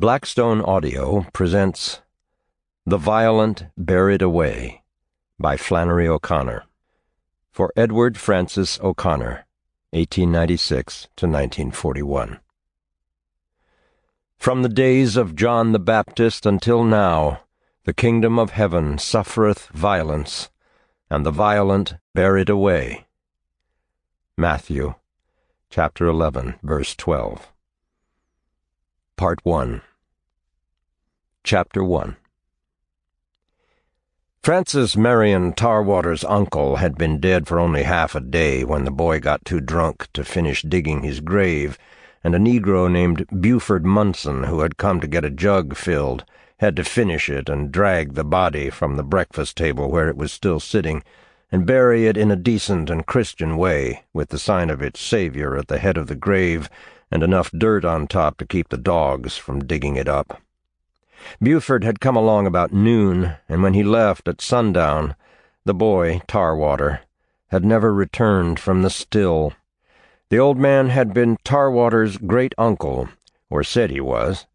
Blackstone Audio presents The Violent Buried Away by Flannery O'Connor. For Edward Francis O'Connor, 1896 to 1941. From the days of John the Baptist until now, the kingdom of heaven suffereth violence, and the violent bear it away. Matthew, chapter 11, verse 12. Part 1. Chapter 1. Francis Marion Tarwater's uncle had been dead for only half a day when the boy got too drunk to finish digging his grave, and a Negro named Buford Munson, who had come to get a jug filled, had to finish it and drag the body from the breakfast table where it was still sitting, and bury it in a decent and Christian way, with the sign of its Savior at the head of the grave, and enough dirt on top to keep the dogs from digging it up. Buford had come along about noon, and when he left at sundown, the boy, Tarwater, had never returned from the still. The old man had been Tarwater's great-uncle, or said he was,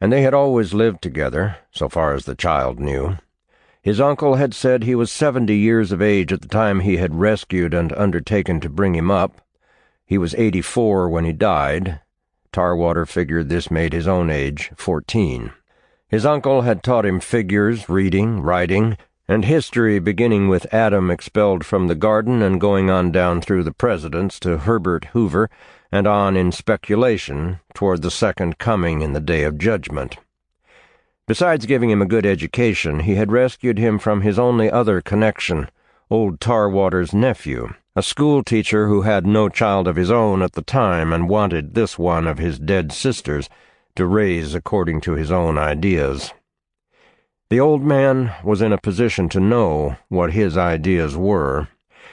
and they had always lived together, so far as the child knew. His uncle had said he was 70 years of age at the time he had rescued and undertaken to bring him up. He was 84 when he died. Tarwater figured this made his own age 14. His uncle had taught him figures, reading, writing, and history, beginning with Adam expelled from the garden and going on down through the presidents to Herbert Hoover, and on in speculation toward the second coming in the day of judgment. Besides giving him a good education, he had rescued him from his only other connection, old Tarwater's nephew, a school teacher who had no child of his own at the time and wanted this one of his dead sisters to raise according to his own ideas. The old man was in a position to know what his ideas were.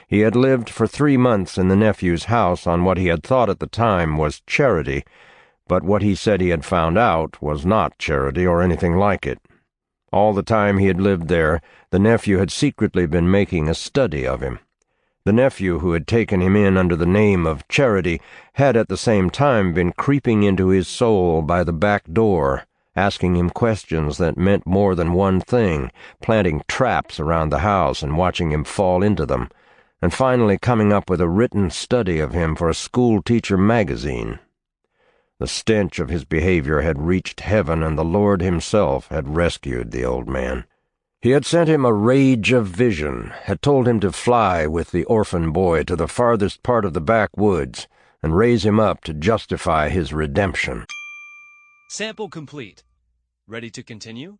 He had lived for 3 months in the nephew's house on what he had thought at the time was charity, but what he said he had found out was not charity or anything like it. All the time he had lived there, the nephew had secretly been making a study of him. The nephew who had taken him in under the name of charity had at the same time been creeping into his soul by the back door, asking him questions that meant more than one thing, planting traps around the house and watching him fall into them, and finally coming up with a written study of him for a school-teacher magazine. The stench of his behavior had reached heaven, and the Lord himself had rescued the old man. He had sent him a rage of vision, had told him to fly with the orphan boy to the farthest part of the backwoods and raise him up to justify his redemption. Sample complete. Ready to continue?